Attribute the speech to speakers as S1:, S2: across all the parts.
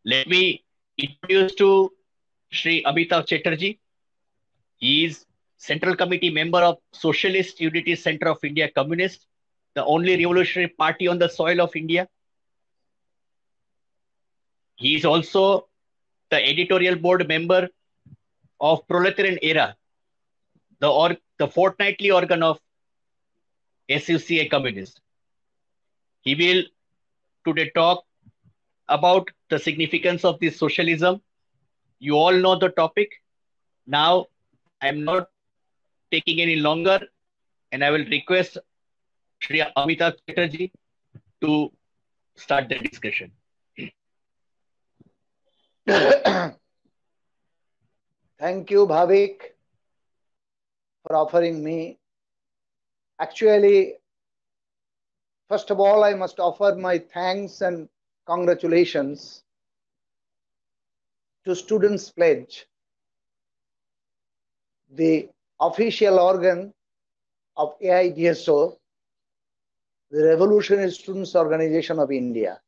S1: Let me introduce to Sri Amitav Chatterjee. He is Central Committee member of Socialist Unity Center of India Communist, the only revolutionary party on the soil of India. He is also the editorial board member of Proletarian Era, the fortnightly organ of SUCI Communist. He will today talk about the significance of this socialism. You all know the topic. Now, I am not taking any longer, and I will request Shri Amitav Chatterjee to start the discussion.
S2: Thank you, Bhavik, for offering me. Actually, first of all, I must offer my thanks and congratulations to Students' Pledge, the official organ of AIDSO, the Revolutionary Students' Organization of India.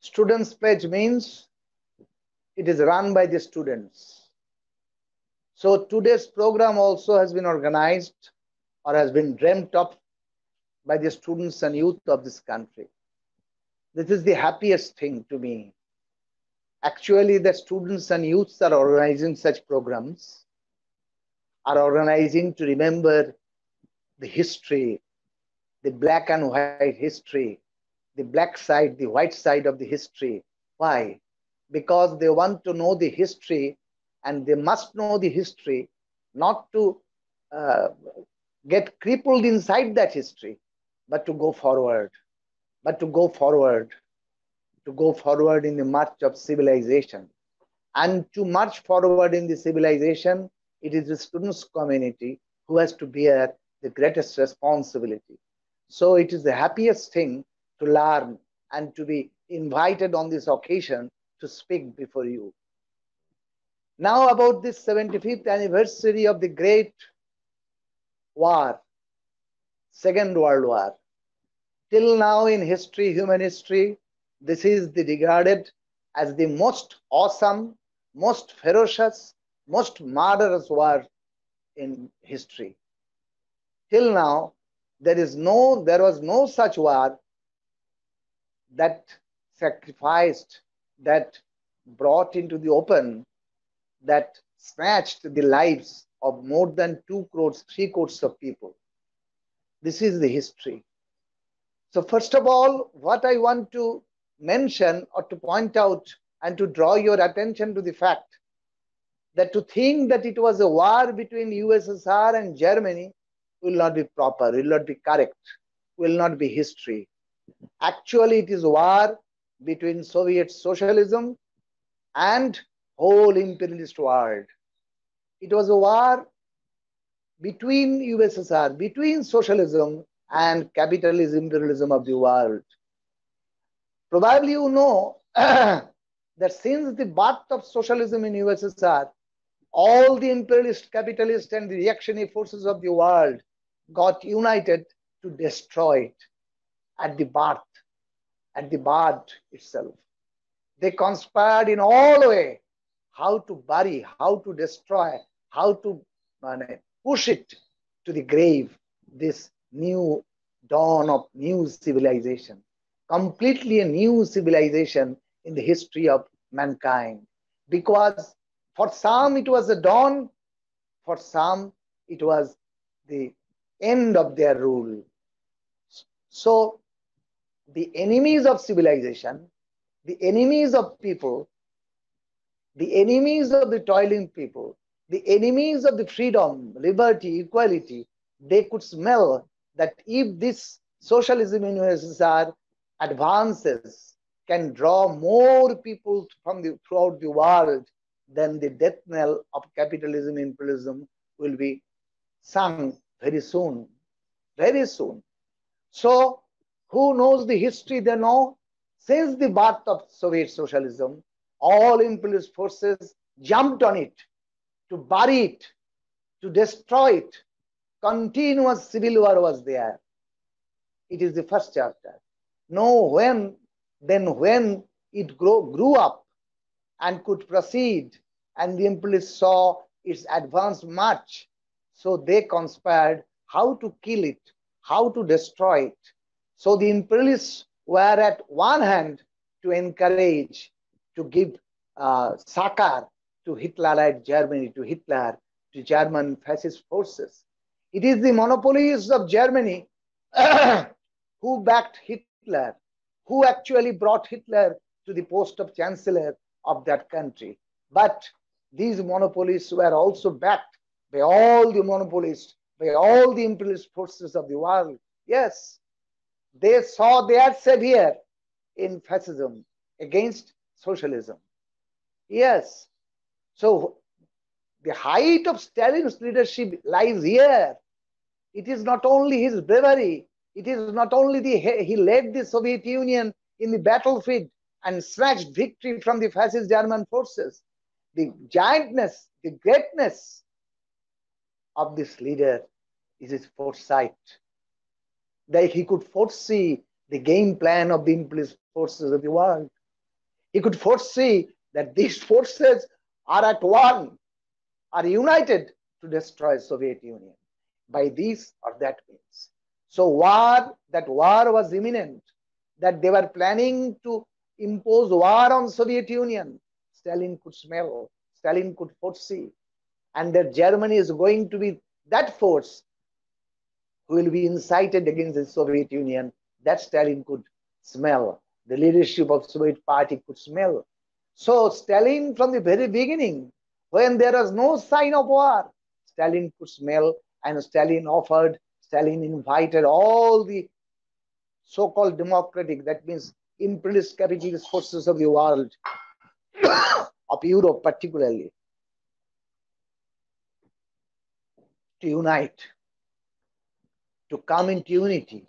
S2: Students' Pledge means it is run by the students. So today's program also has been organized or has been dreamt up by the students and youth of this country. This is the happiest thing to me. Actually, the students and youths are organizing such programs, are organizing to remember the history, the black and white history, the black side, the white side of the history. Why? Because they want to know the history, and they must know the history not to get crippled inside that history, but to go forward, to go forward in the march of civilization. And to march forward in the civilization, it is the students' community who has to bear the greatest responsibility. So it is the happiest thing to learn and to be invited on this occasion to speak before you. Now about this 75th anniversary of the great war, Second World War. Till now in history, human history, this is regarded as the most awesome, most ferocious, most murderous war in history. Till now, there was no such war that sacrificed, that brought into the open, that snatched the lives of more than 2 crores, 3 crores of people. This is the history. So first of all, what I want to mention or to point out and to draw your attention to the fact that to think that it was a war between USSR and Germany will not be proper, will not be correct, will not be history. Actually, it is a war between Soviet socialism and whole imperialist world. It was a war between USSR, between socialism and capitalism, imperialism of the world. Probably you know that since the birth of socialism in USSR, all the imperialist, capitalist and the reactionary forces of the world got united to destroy it at the birth itself. They conspired in all way how to bury, how to destroy, how to push it to the grave, this new dawn of new civilization, completely a new civilization in the history of mankind. Because for some it was a dawn, for some it was the end of their rule. So the enemies of civilization, the enemies of people, the enemies of the toiling people, the enemies of the freedom, liberty, equality, they could smell that if this socialism in USSR advances, can draw more people from throughout the world, then the death knell of capitalism, imperialism will be sung very soon, very soon. So who knows the history? They know since the birth of Soviet socialism, all imperialist forces jumped on it to bury it, to destroy it. Continuous civil war was there. It is the first chapter. Then when it grew up and could proceed, and the imperialists saw its advanced march. So they conspired how to kill it, how to destroy it. So the imperialists were at one hand to encourage, to give succor to Hitler-led Germany, to Hitler, to German fascist forces. It is the monopolists of Germany who backed Hitler, who actually brought Hitler to the post of chancellor of that country. But these monopolists were also backed by all the monopolists, by all the imperialist forces of the world. Yes, they saw their savior in fascism against socialism. Yes, so the height of Stalin's leadership lies here. It is not only his bravery, it is not only he led the Soviet Union in the battlefield and snatched victory from the fascist German forces. The giantness, the greatness of this leader is his foresight. That he could foresee the game plan of the imperialist forces of the world. He could foresee that these forces are at one, are united to destroy Soviet Union by this or that means. So that war was imminent, that they were planning to impose war on Soviet Union. Stalin could smell, Stalin could foresee, and that Germany is going to be that force who will be incited against the Soviet Union. That Stalin could smell. The leadership of Soviet Party could smell. So Stalin, from the very beginning, when there was no sign of war, Stalin could smell, and Stalin invited all the so-called democratic, that means imperialist capitalist forces of the world, of Europe particularly, to unite, to come into unity,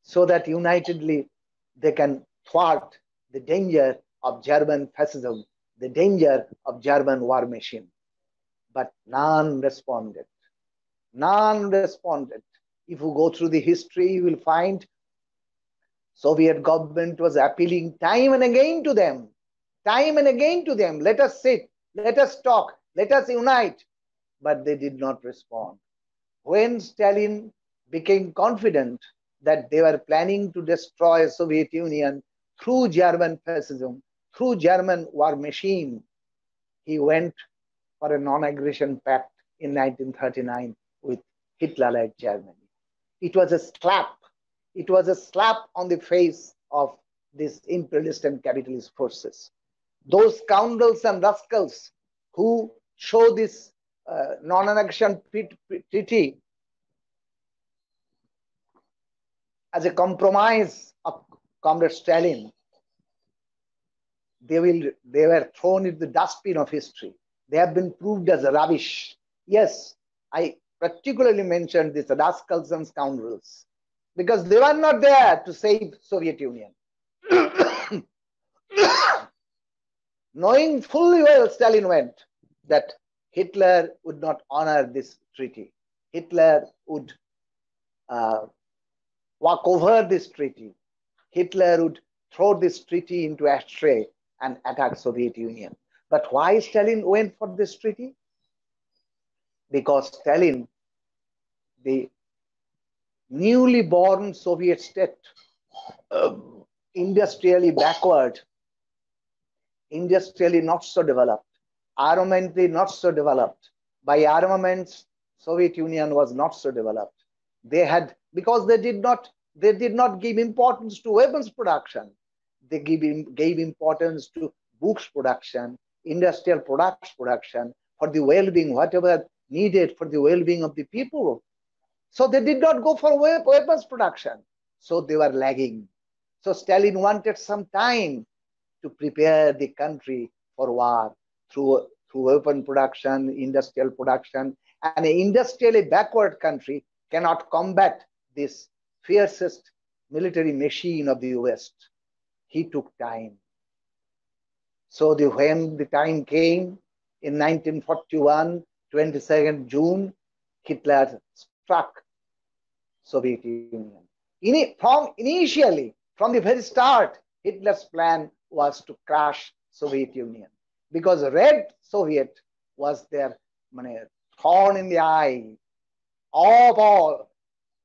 S2: so that unitedly they can thwart the danger of German fascism, the danger of German war machine. But none responded. None responded. If you go through the history, you will find Soviet government was appealing time and again to them. Time and again to them. Let us sit, let us talk, let us unite. But they did not respond. When Stalin became confident that they were planning to destroy Soviet Union through German fascism, through German war machine, he went for a non-aggression pact in 1939 with Hitler-led Germany. It was a slap. It was a slap on the face of these imperialist and capitalist forces. Those scoundrels and rascals who show this non-aggression treaty as a compromise of Comrade Stalin, they were thrown into the dustbin of history. They have been proved as rubbish. Yes, I particularly mentioned these rascals and scoundrels because they were not there to save Soviet Union. Knowing fully well, Stalin went that Hitler would not honor this treaty. Hitler would walk over this treaty. Hitler would throw this treaty into ashtray and attack Soviet Union. But why Stalin went for this treaty? Because Stalin, the newly born Soviet state, industrially backward, industrially not so developed, armamentally not so developed. By armaments, Soviet Union was not so developed. They had, because they did not give importance to weapons production. They gave importance to books production, industrial products production, for the well-being, whatever needed for the well-being of the people. So they did not go for weapons production. So they were lagging. So Stalin wanted some time to prepare the country for war through weapon production, industrial production. And an industrially backward country cannot combat this fiercest military machine of the West. He took time. So when the time came in 1941, 22nd June, Hitler struck Soviet Union. From the very start, Hitler's plan was to crush Soviet Union, because Red Soviet was their thorn in the eye of all.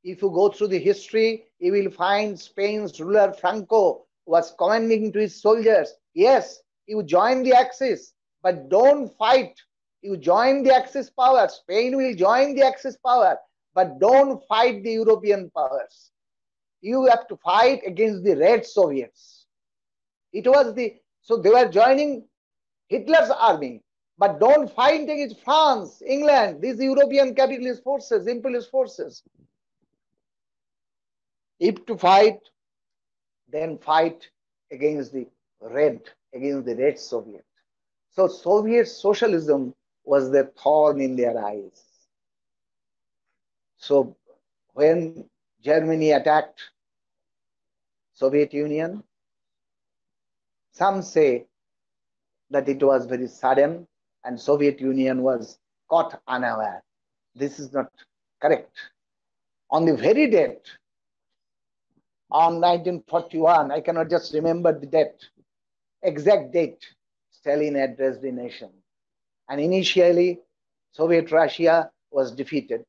S2: If you go through the history, you will find Spain's ruler Franco was commanding to his soldiers, yes, you join the Axis, but don't fight. You join the Axis power. Spain will join the Axis power, but don't fight the European powers. You have to fight against the Red Soviets. So they were joining Hitler's army, but don't fight against France, England, these European capitalist forces, imperialist forces. If to fight, then fight against the Red Soviet. So Soviet socialism was the thorn in their eyes. So when Germany attacked Soviet Union, some say that it was very sudden and Soviet Union was caught unaware. This is not correct. On the very date, on 1941, I cannot just remember the date, exact date, Stalin addressed the nation. And initially, Soviet Russia was defeated.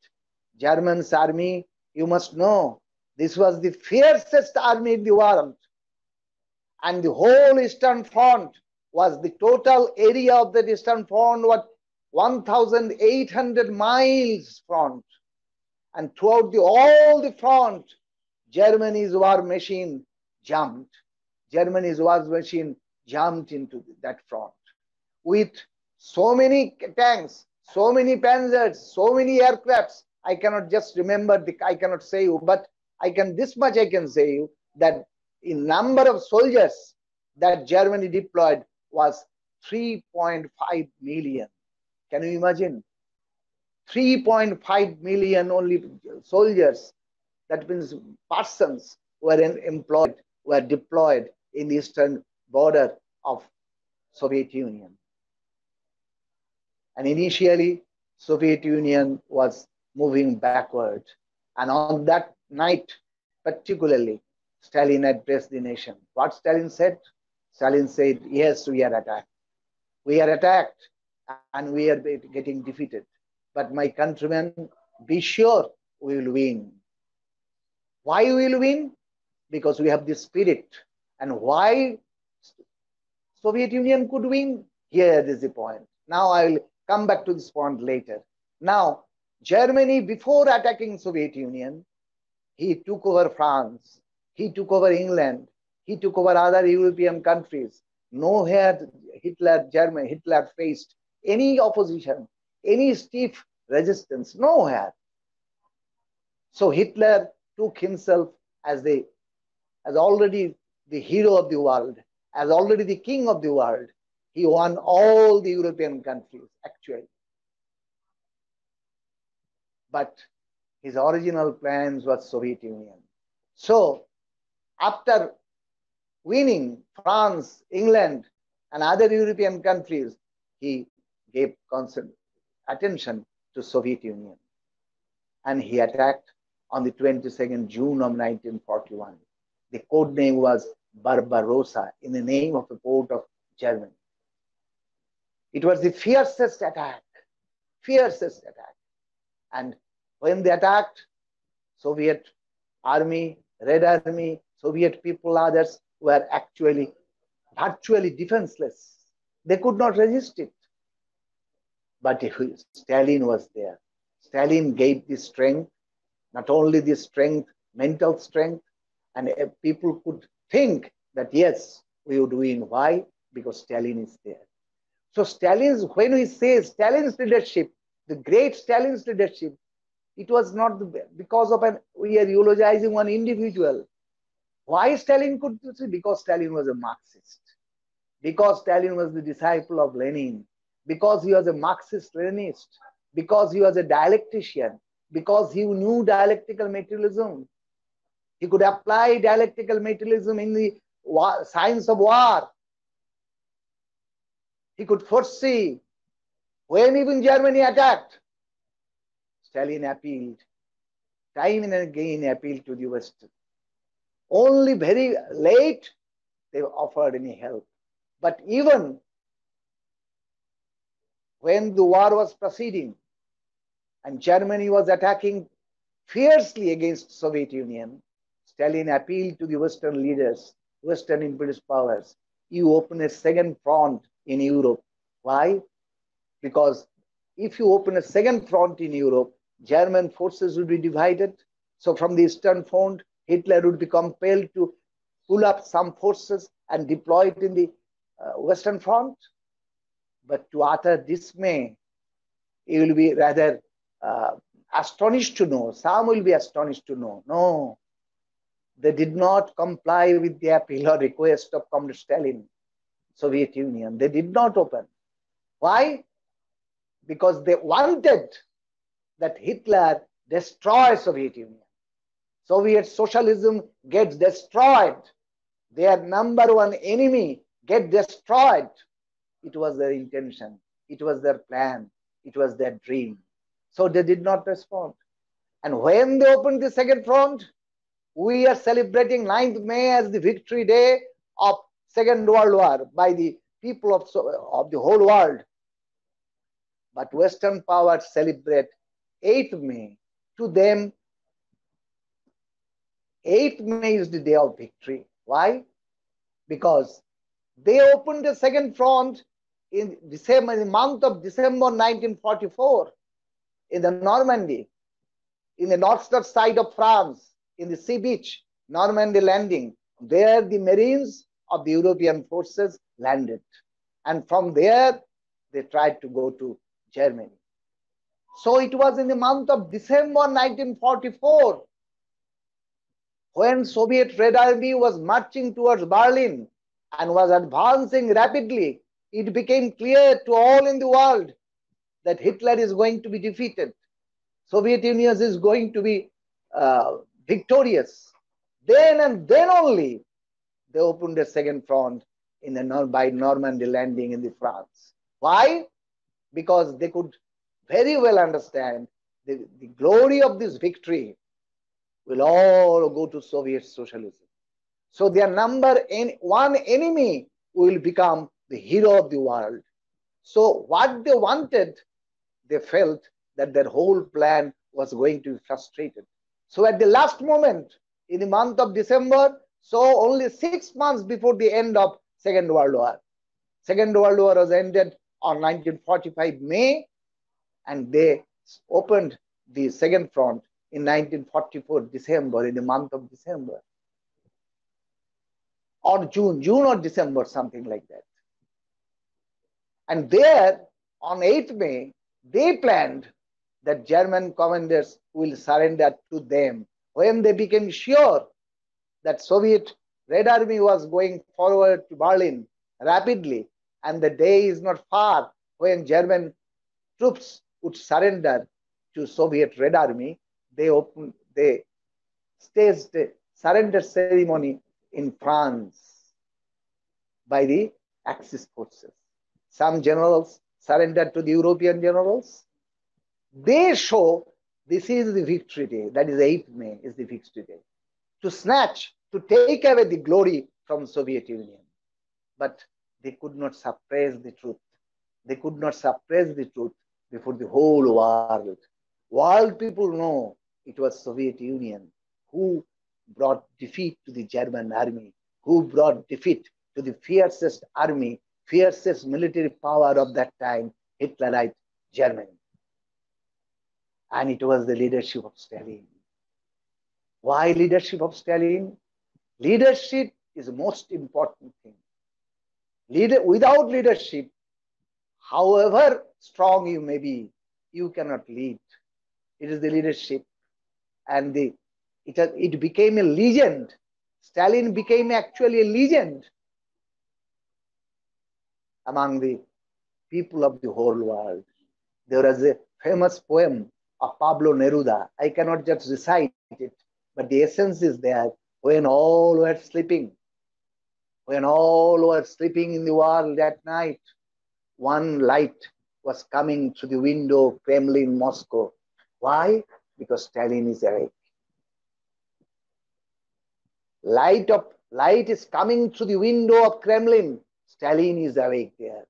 S2: German's army, you must know, this was the fiercest army in the world. And the whole Eastern Front was the total area of the Eastern Front, what 1,800 miles front. And throughout all the front, Germany's war machine jumped. Germany's war machine jumped into that front with so many tanks, so many panzers, so many aircrafts. I cannot just remember, I cannot say you, but this much I can say you, that in number of soldiers that Germany deployed was 3.5 million. Can you imagine? 3.5 million only soldiers, that means persons were deployed in the eastern border of Soviet Union. And initially, Soviet Union was moving backward. And on that night, particularly, Stalin addressed the nation. What Stalin said? Stalin said, yes, we are attacked. We are attacked and we are getting defeated. But my countrymen, be sure we will win. Why we will win? Because we have the spirit. And why Soviet Union could win? Here is the point. Now I will come back to this point later. Now, Germany, before attacking Soviet Union, he took over France, he took over England, he took over other European countries. Nowhere Hitler faced any opposition, any stiff resistance, nowhere. So Hitler took himself as already the hero of the world, as already the king of the world. He won all the European countries, actually. But his original plans was Soviet Union. So after winning France, England, and other European countries, he gave constant attention to Soviet Union. And he attacked on the 22nd June of 1941. The code name was Barbarossa, in the name of the port of Germany. It was the fiercest attack. And when they attacked, Soviet army, Red Army, Soviet people, others were actually virtually defenseless. They could not resist it. But Stalin was there. Stalin gave the strength, not only the strength, mental strength, and people could think that yes, we would win. Why? Because Stalin is there. So when we say Stalin's leadership, the great Stalin's leadership, it was not because of we are eulogizing one individual. Why Stalin could do it? Because Stalin was a Marxist. Because Stalin was the disciple of Lenin. Because he was a Marxist-Leninist. Because he was a dialectician. Because he knew dialectical materialism. He could apply dialectical materialism in the science of war. He could foresee when even Germany attacked. Stalin appealed, time and again appealed to the West. Only very late, they offered any help. But even when the war was proceeding and Germany was attacking fiercely against Soviet Union, Stalin appealed to the Western leaders, Western imperialist powers. You open a second front in Europe. Why? Because if you open a second front in Europe, German forces would be divided. So from the Eastern Front, Hitler would be compelled to pull up some forces and deploy it in the Western Front. But to utter dismay, you will be rather astonished to know, some will be astonished to know, no, they did not comply with the appeal or request of Comrade Stalin, Soviet Union. They did not open. Why? Because they wanted that Hitler destroy Soviet Union. Soviet socialism gets destroyed. Their number one enemy get destroyed. It was their intention. It was their plan. It was their dream. So they did not respond. And when they opened the second front, we are celebrating 9th May as the victory day of Second World War by the people of the whole world. But Western powers celebrate 8th May. To them, 8th May is the day of victory. Why? Because they opened the second front in the month of December 1944 in the Normandy, in the northern side of France, in the sea beach, Normandy landing. There the Marines of the European forces landed. And from there, they tried to go to Germany. So it was in the month of December 1944 when Soviet Red Army was marching towards Berlin and was advancing rapidly. It became clear to all in the world that Hitler is going to be defeated. Soviet Union is going to be victorious. Then and then only they opened a second front by Normandy landing in the France. Why? Because they could very well understand the glory of this victory will all go to Soviet socialism. So their number one enemy will become the hero of the world. So what they wanted, they felt that their whole plan was going to be frustrated. So at the last moment, in the month of December, so only 6 months before the end of Second World War. Second World War was ended on 1945 May, and they opened the second front in 1944 December, in the month of December. Or June or December, something like that. And there, on 8th May, they planned that German commanders will surrender to them. When they became sure that Soviet Red Army was going forward to Berlin rapidly, and the day is not far when German troops would surrender to Soviet Red Army, they staged a surrender ceremony in France by the Axis forces. Some generals surrendered to the European generals. They show this is the victory day, that is 8th May is the victory day, to snatch, to take away the glory from Soviet Union. But they could not suppress the truth. They could not suppress the truth before the whole world. World people know it was Soviet Union who brought defeat to the German army, who brought defeat to the fiercest army, fiercest military power of that time, Hitlerite Germany. And it was the leadership of Stalin. Why leadership of Stalin? Leadership is the most important thing. Without leadership, however strong you may be, you cannot lead. It is the leadership. And it became a legend. Stalin became actually a legend among the people of the whole world. There was a famous poem of Pablo Neruda. I cannot just recite it, but the essence is there. When all were sleeping, in the world at night, one light was coming through the window of Kremlin, Moscow. Why? Because Stalin is awake. Light of Light is coming through the window of Kremlin. Stalin is awake there.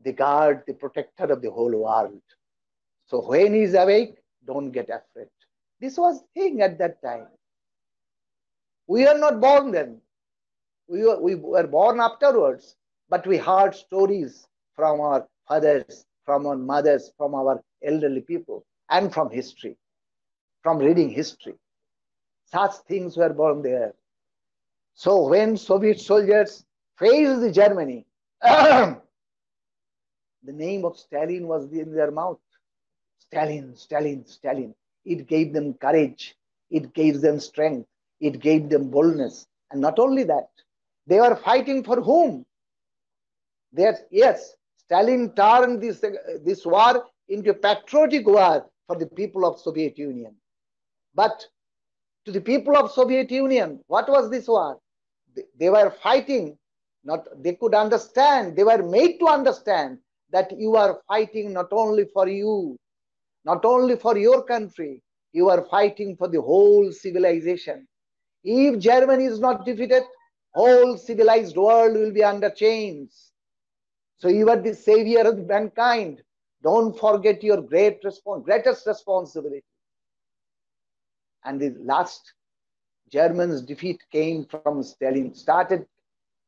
S2: The guard, the protector of the whole world. So when he is awake, don't get afraid. This was thing at that time. We are not born then. We were born afterwards, but we heard stories from our fathers, from our mothers, from our elderly people, and from history, from reading history. Such things were born there. So when Soviet soldiers faced the Germany, the name of Stalin was in their mouth. Stalin, Stalin, Stalin. It gave them courage. It gave them strength. It gave them boldness. And not only that, they were fighting for whom? Yes, Stalin turned this war into a patriotic war for the people of Soviet Union. But to the people of Soviet Union, what was this war? They were fighting. They could understand. They were made to understand that you are fighting not only for you, not only for your country, you are fighting for the whole civilization. If Germany is not defeated, whole civilized world will be under chains. So you are the savior of mankind. Don't forget your greatest responsibility. And the last Germans' defeat came from started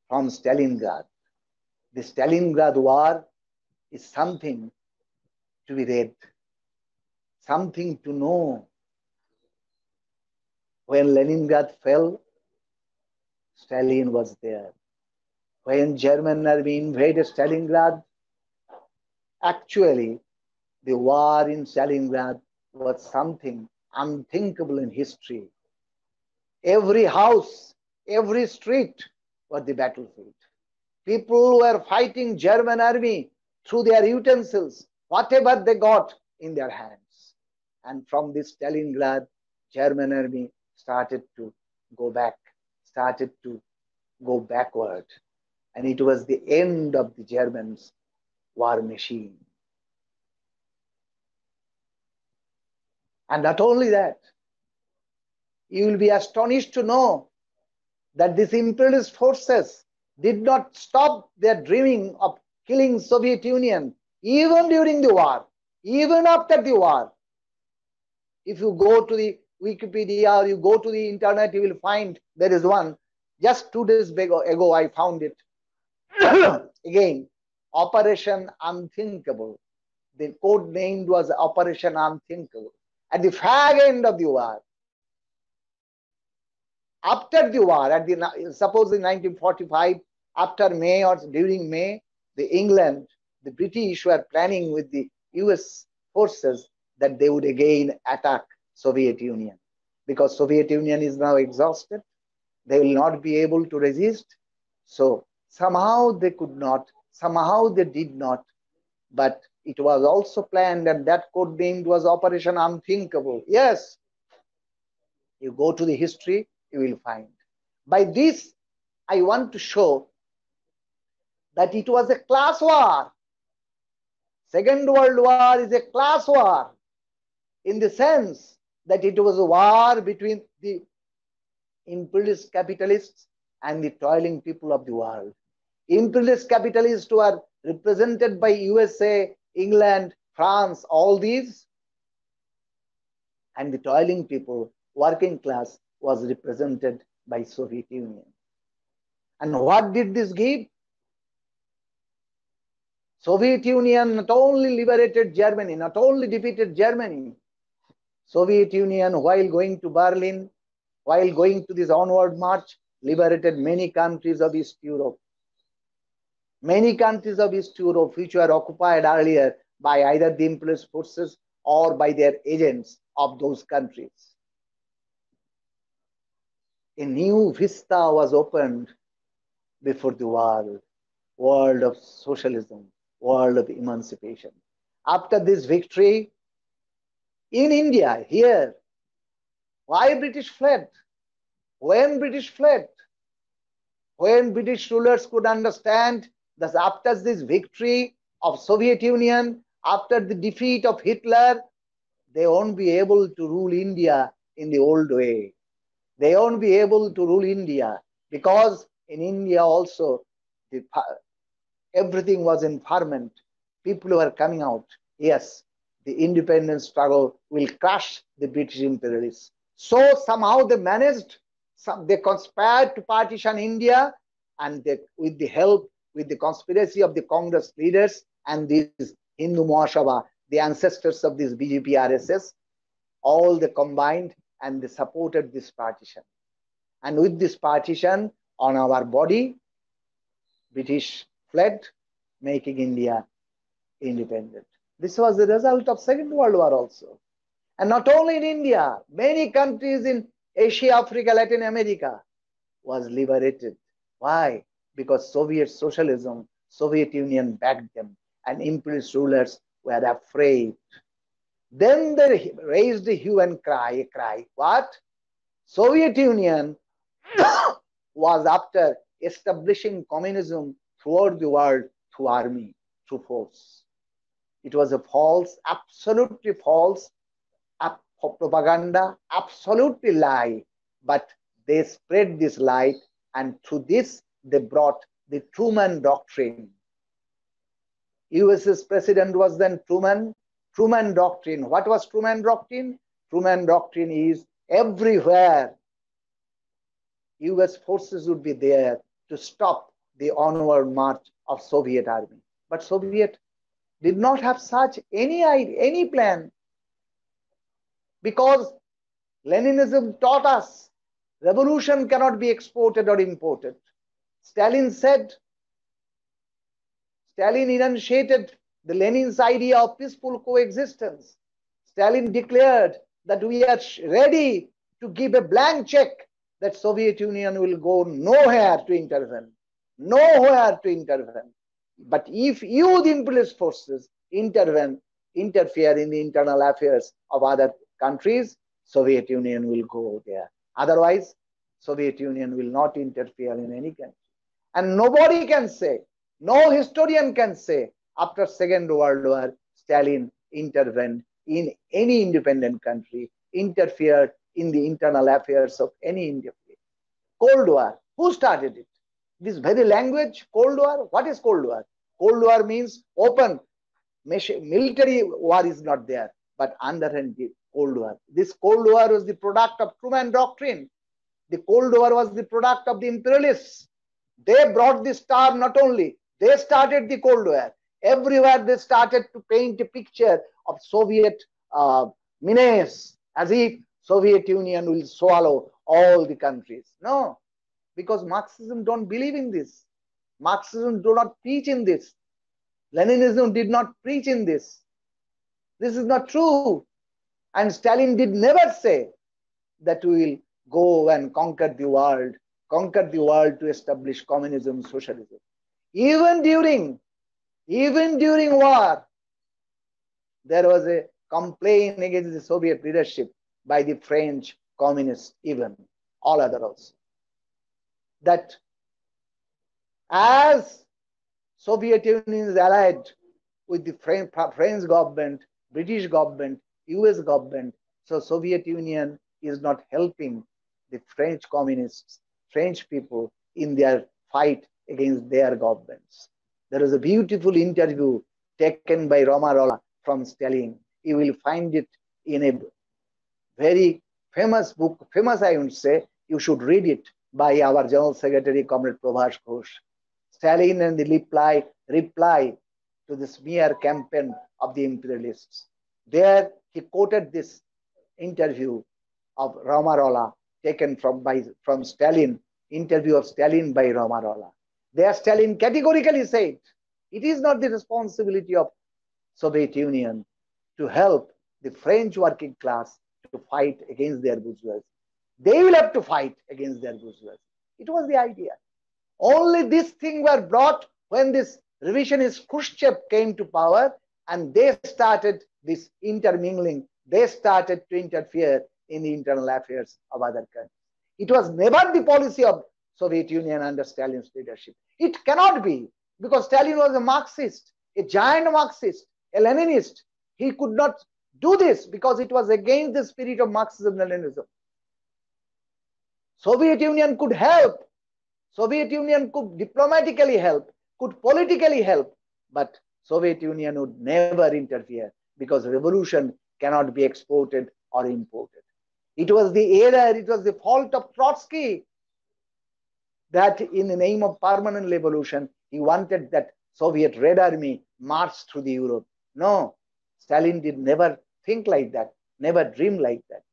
S2: from Stalingrad. The Stalingrad war is something to be read, something to know. When Leningrad fell, Stalin was there. When German army invaded Stalingrad, actually the war in Stalingrad was something unthinkable in history. Every house, every street was the battlefield. People were fighting German army through their utensils, whatever they got in their hands. And from this Stalingrad, German army started to go back, started to go backward. And it was the end of the Germans' war machine. And not only that, you will be astonished to know that these imperialist forces did not stop their dreaming of killing Soviet Union even during the war, even after the war. If you go to the Wikipedia or you go to the internet, you will find there is one. Just 2 days ago, I found it. Again, Operation Unthinkable. The code name was Operation Unthinkable. At the fag end of the war, after the war, suppose in 1945, after May or during May, the British were planning with the US forces that they would again attack Soviet Union. Because Soviet Union is now exhausted, they will not be able to resist. So somehow they could not, somehow they did not, but it was also planned, and that code name was Operation Unthinkable. Yes, you go to the history, you will find. By this, I want to show that it was a class war. Second World War is a class war in the sense that it was a war between the imperialist capitalists and the toiling people of the world. Imperialist capitalists were represented by USA, England, France, all these, and the toiling people, working class, was represented by Soviet Union. And what did this give? Soviet Union not only liberated Germany, not only defeated Germany, Soviet Union, while going to Berlin, while going to this onward march, liberated many countries of East Europe. Many countries of East Europe which were occupied earlier by either the imperialist forces or by their agents of those countries. A new vista was opened before the world of socialism, world of emancipation. After this victory, in India, here, why British fled? When British fled? When British rulers could understand that after this victory of Soviet Union, after the defeat of Hitler, they won't be able to rule India in the old way. They won't be able to rule India, because in India also the, everything was in ferment. People were coming out. Yes, the independence struggle will crush the British imperialists. So somehow they managed, they conspired to partition India, and they, with the help, with the conspiracy of the Congress leaders and these Hindu Mahasabha, the ancestors of this BJP RSS, all they combined and they supported this partition. And with this partition on our body, British fled, making India independent. This was the result of Second World War also. And not only in India, many countries in Asia, Africa, Latin America was liberated. Why? Because Soviet socialism, Soviet Union backed them, and imperialist rulers were afraid. Then they raised a hue and cry, What? Soviet Union was after establishing communism throughout the world through army, through force. It was a false, absolutely false propaganda, absolutely lie. But they spread this lie, and through this they brought the Truman Doctrine. US's president was then Truman. Truman Doctrine. What was Truman Doctrine? Truman Doctrine is everywhere US forces would be there to stop the onward march of Soviet army. But Soviet did not have such any plan, because Leninism taught us revolution cannot be exported or imported. Stalin enunciated the Lenin's idea of peaceful coexistence. Stalin declared that we are ready to give a blank check that Soviet Union will go nowhere to intervene. Nowhere to intervene. But if you, the imperialist forces, interfere in the internal affairs of other countries, Soviet Union will go there. Otherwise, Soviet Union will not interfere in any country. And nobody can say, no historian can say, after Second World War, Stalin intervened in any independent country, interfered in the internal affairs of any Indian. Cold War, who started it? This very language, Cold War. What is Cold War? Cold War means open. Military war is not there, but underhand Cold War. This Cold War was the product of Truman Doctrine. The Cold War was the product of the imperialists. They brought this star not only, they started the Cold War. Everywhere they started to paint a picture of Soviet menace, as if Soviet Union will swallow all the countries. No, because Marxism don't believe in this. Marxism do not preach in this. Leninism did not preach in this. This is not true. And Stalin did never say that we will go and conquer the world to establish communism, socialism. Even during war, there was a complaint against the Soviet leadership by the French communists, even all other also, that as Soviet Union is allied with the French government, British government, US government, so Soviet Union is not helping the French communists, French people in their fight against their governments. There is a beautiful interview taken by Romarola from Stalin. You will find it in a very famous book, famous I would say, you should read it, by our General Secretary, Comrade Prabhas Ghosh. Stalin and the reply to the smear campaign of the imperialists. There he quoted this interview of Romarola taken from Stalin, interview of Stalin by Romarola. There Stalin categorically said, it is not the responsibility of Soviet Union to help the French working class to fight against their bourgeoisie. They will have to fight against their bourgeoisie. It was the idea. Only this thing were brought when this revisionist Khrushchev came to power, and they started this intermingling. They started to interfere in the internal affairs of other countries. It was never the policy of Soviet Union under Stalin's leadership. It cannot be, because Stalin was a Marxist, a giant Marxist, a Leninist. He could not do this because it was against the spirit of Marxism-Leninism. Soviet Union could help. Soviet Union could diplomatically help, could politically help, but Soviet Union would never interfere because revolution cannot be exported or imported. It was the error, it was the fault of Trotsky that in the name of permanent revolution, he wanted that Soviet Red Army march through the Europe. No, Stalin did never think like that, never dream like that.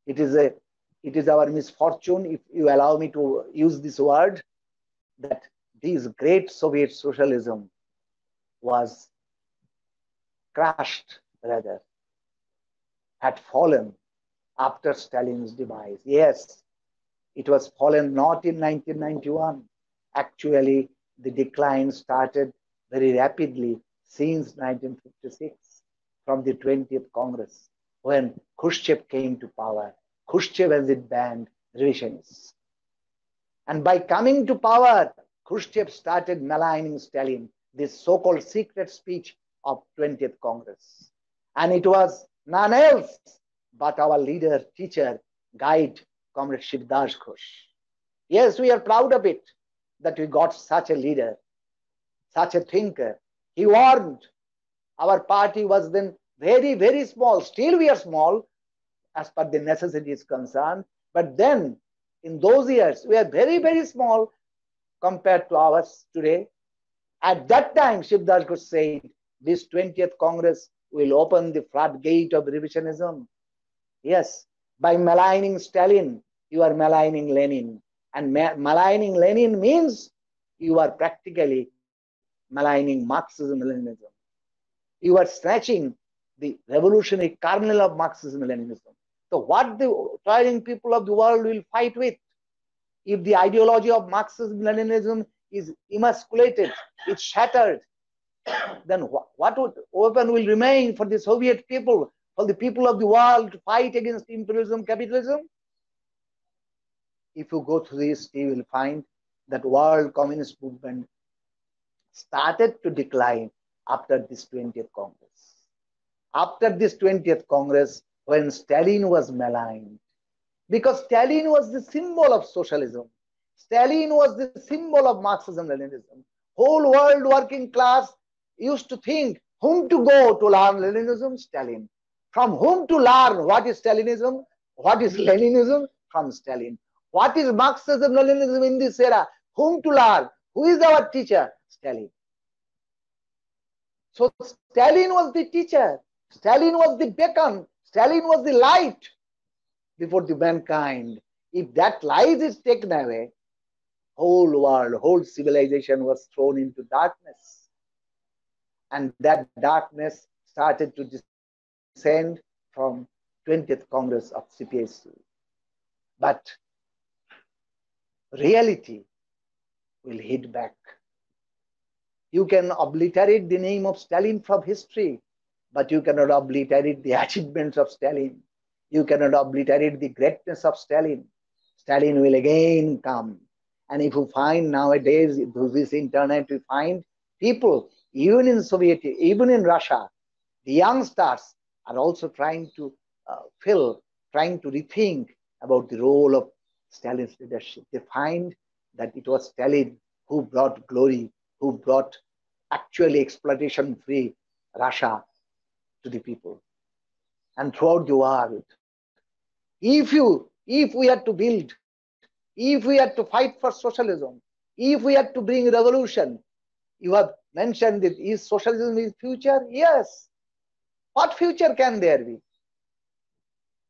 S2: It is our misfortune, if you allow me to use this word, that this great Soviet socialism was crushed, rather, had fallen after Stalin's demise. Yes, it was fallen not in 1991. Actually, the decline started very rapidly since 1956 from the 20th Congress when Khrushchev came to power. Khrushchev has it banned revisionists. And by coming to power, Khrushchev started maligning Stalin, this so-called secret speech of 20th Congress. And it was none else but our leader, teacher, guide, Comrade Shivdas Ghosh. Yes, we are proud of it that we got such a leader, such a thinker. He warned. Our party was then very, very small. Still we are small as per the necessity is concerned. But then in those years, we are very, very small compared to ours today. At that time, Shivdas Ghosh said, this 20th Congress will open the floodgate of revisionism. Yes, by maligning Stalin, you are maligning Lenin. And maligning Lenin means you are practically maligning Marxism-Leninism. You are snatching the revolutionary kernel of Marxism-Leninism. So what the toiling people of the world will fight with? If the ideology of Marxism-Leninism is emasculated, it's shattered, then what weapon will remain for the Soviet people, for the people of the world to fight against imperialism, capitalism? If you go through this, you will find that world communist movement started to decline after this 20th Congress. After this 20th Congress, when Stalin was maligned, because Stalin was the symbol of socialism. Stalin was the symbol of Marxism-Leninism. Whole world working class used to think whom to go to learn Leninism? Stalin. From whom to learn what is Stalinism? What is Leninism? From Stalin. What is Marxism-Leninism in this era? Whom to learn? Who is our teacher? Stalin. So Stalin was the teacher. Stalin was the beacon. Stalin was the light before the mankind. If that light is taken away, whole world, whole civilization was thrown into darkness. And that darkness started to descend from 20th Congress of CPSU. But reality will hit back. You can obliterate the name of Stalin from history, but you cannot obliterate the achievements of Stalin. You cannot obliterate the greatness of Stalin. Stalin will again come. And if you find nowadays, through this internet, we find people, even in Soviet, even in Russia, the youngsters are also trying to trying to rethink about the role of Stalin's leadership. They find that it was Stalin who brought glory, who brought actually exploitation-free Russia to the people and throughout the world. If we had to build, if we had to fight for socialism, if we had to bring revolution, you have mentioned that is socialism is future? Yes. What future can there be?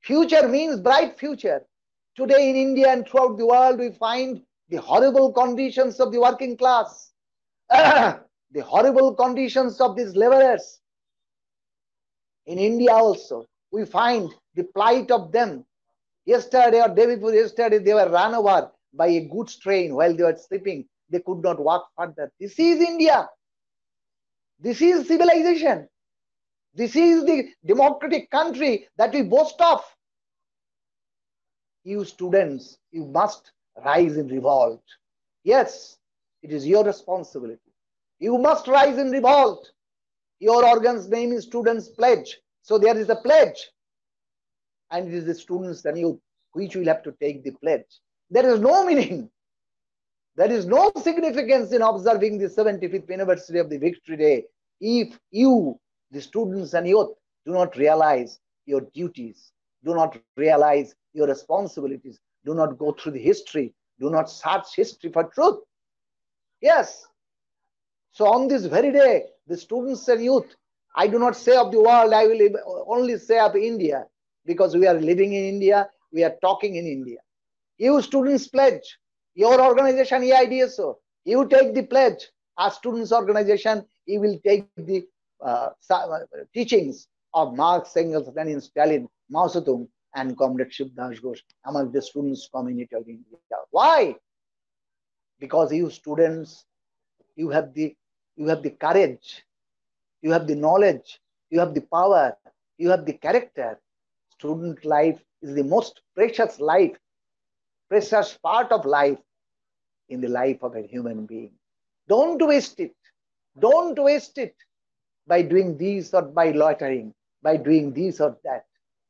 S2: Future means bright future. Today in India and throughout the world, we find the horrible conditions of the working class, the horrible conditions of these laborers. In India also, we find the plight of them. Yesterday or day before yesterday, they were run over by a goods train while they were sleeping. They could not walk further. This is India. This is civilization. This is the democratic country that we boast of. You students, you must rise in revolt. Yes, it is your responsibility. You must rise in revolt. Your organ's name is Students' Pledge. So there is a pledge. And it is the students and youth which will have to take the pledge. There is no meaning. There is no significance in observing the 75th anniversary of the Victory Day if you, the students and youth, do not realize your duties, do not realize your responsibilities, do not go through the history, do not search history for truth. Yes. So on this very day, the students and youth, I do not say of the world, I will only say of India, because we are living in India, we are talking in India. You students pledge, your organization EIDSO, you take the pledge. As students organization, you will take the teachings of Marx, Engels, Lenin, Stalin, Mao Zedong, and Comrade Shiv Das Ghosh among the students community of India. Why? Because you students, you have the courage, you have the knowledge, you have the power, you have the character. Student life is the most precious life, precious part of life in the life of a human being. Don't waste it. Don't waste it by doing this or by loitering, by doing this or that.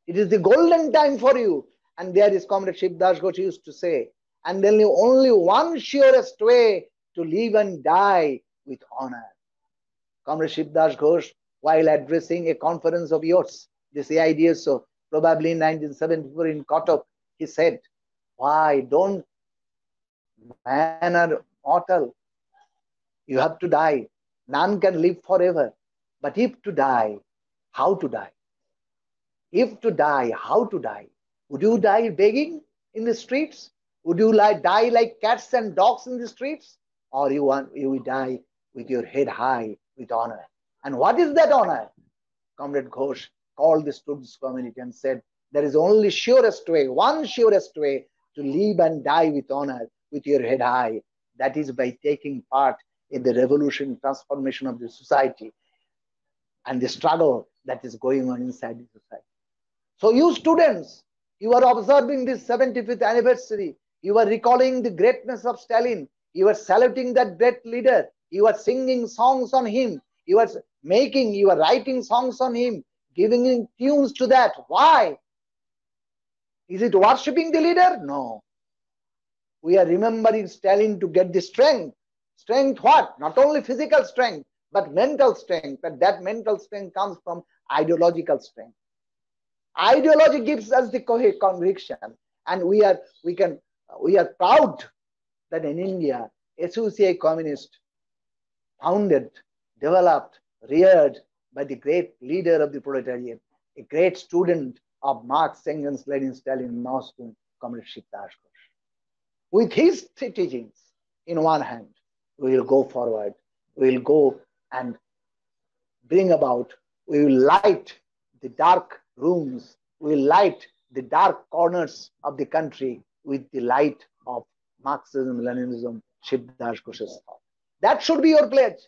S2: It is the golden time for you. And there is Comrade Shiv Das Ghosh used to say, and then only one surest way to live and die with honor. Comrade Shiv Das Ghosh, while addressing a conference of yours, this AIDSO, probably in 1974 in Kotak, he said, why don't man are mortal? You have to die. None can live forever. But if to die, how to die? If to die, how to die? Would you die begging in the streets? Would you die like cats and dogs in the streets? Or you will die with your head high, with honor. And what is that honor? Comrade Ghosh called the students' community and said, there is only surest way, one surest way to live and die with honor, with your head high. That is by taking part in the revolution, transformation of the society and the struggle that is going on inside the society. So you students, you are observing this 75th anniversary. You are recalling the greatness of Stalin. You are saluting that great leader. You are singing songs on him. You are writing songs on him, giving him tunes to that. Why? Is it worshipping the leader? No. We are remembering Stalin to get the strength. Strength what? Not only physical strength, but mental strength. And that mental strength comes from ideological strength. Ideology gives us the conviction. And we are proud that in India, SUCI communist, founded, developed, reared by the great leader of the proletariat, a great student of Marx, Engels, Lenin, Stalin, Mao Zedong, Comrade Shiv Das Ghosh. With his teachings in one hand, we will go forward. We will go and bring about, we will light the dark rooms, we will light the dark corners of the country with the light of Marxism, Leninism, Shiv Das Ghosh's thought. That should be your pledge.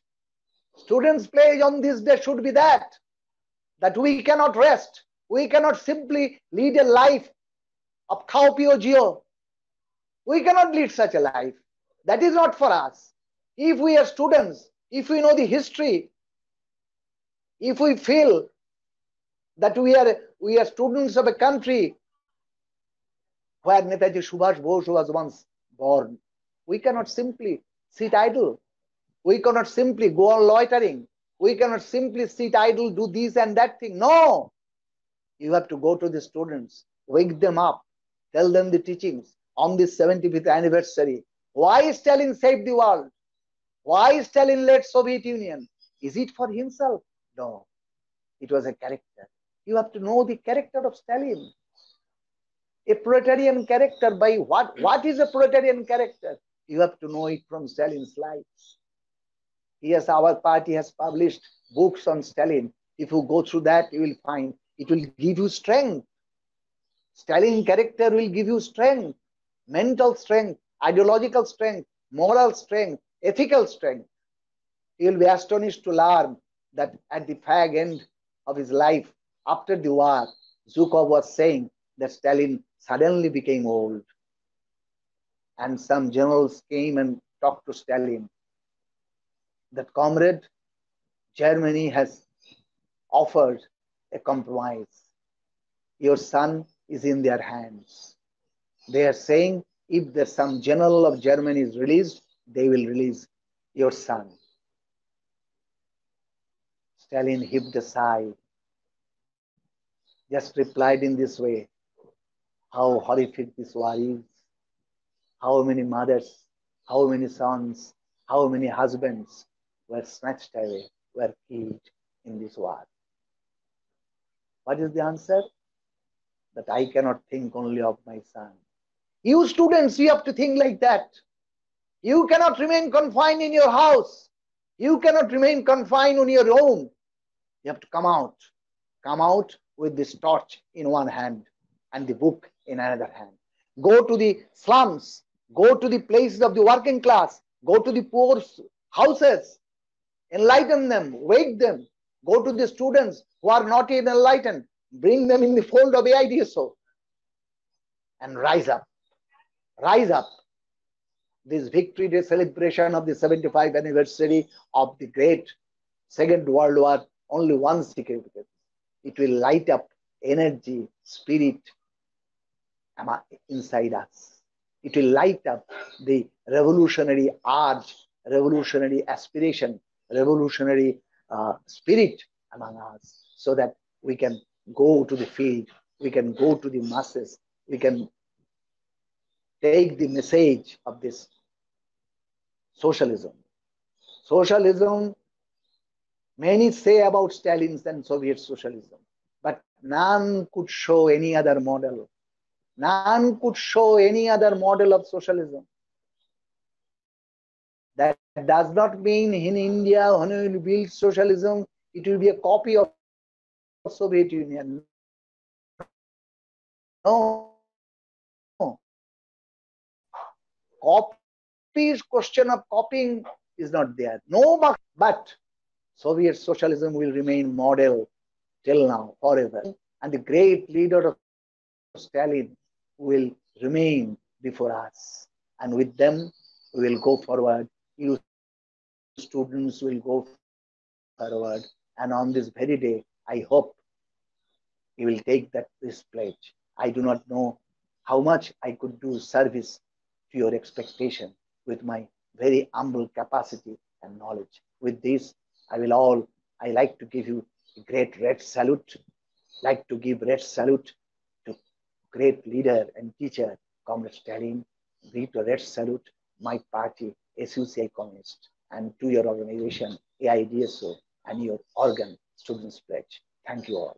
S2: Students' pledge on this day should be that we cannot rest. We cannot simply lead a life of khao pio jio. We cannot lead such a life. That is not for us. If we are students, if we know the history, if we feel that we are students of a country where Netaji Subhash Bose was once born, we cannot simply sit idle. We cannot simply go on loitering. We cannot simply sit idle, do this and that thing. No. You have to go to the students, wake them up, tell them the teachings on this 75th anniversary. Why Stalin saved the world? Why Stalin led Soviet Union? Is it for himself? No. It was a character. You have to know the character of Stalin. A proletarian character by what? What is a proletarian character? You have to know it from Stalin's life. Yes, our party has published books on Stalin. If you go through that, you will find it will give you strength. Stalin character will give you strength, mental strength, ideological strength, moral strength, ethical strength. You will be astonished to learn that at the fag end of his life, after the war, Zhukov was saying that Stalin suddenly became old. And some generals came and talked to Stalin. That comrade, Germany has offered a compromise. Your son is in their hands. They are saying if there's some general of Germany is released, they will release your son. Stalin heaved a sigh, just replied in this way, how horrific this war is, how many mothers, how many sons, how many husbands were snatched away, were killed in this war. What is the answer? That I cannot think only of my son. You students, you have to think like that. You cannot remain confined in your house. You cannot remain confined in your room. You have to come out. Come out with this torch in one hand and the book in another hand. Go to the slums. Go to the places of the working class. Go to the poor houses. Enlighten them. Wake them. Go to the students who are not yet enlightened. Bring them in the fold of AIDSO. And rise up. Rise up. This Victory Day celebration of the 75th anniversary of the great Second World War, only one secret. It will light up energy, spirit inside us. It will light up the revolutionary urge, revolutionary aspiration, revolutionary spirit among us, so that we can go to the field, we can go to the masses, we can take the message of this socialism. Socialism, many say about Stalin's and Soviet socialism, but none could show any other model. None could show any other model of socialism. That does not mean in India, when we will build socialism, it will be a copy of Soviet Union. No. Question of copying is not there. No, but Soviet socialism will remain model till now, forever. And the great leader of Stalin will remain before us. And with them, we will go forward. You students will go forward. And on this very day, I hope you will take this pledge. I do not know how much I could do service to your expectation with my very humble capacity and knowledge. With this, I like to give you a great red salute, like to give red salute to great leader and teacher, Comrade Stalin. Give a red salute my party, SUCI Communist, and to your organization, AIDSO, and your organ, Students Pledge. Thank you all.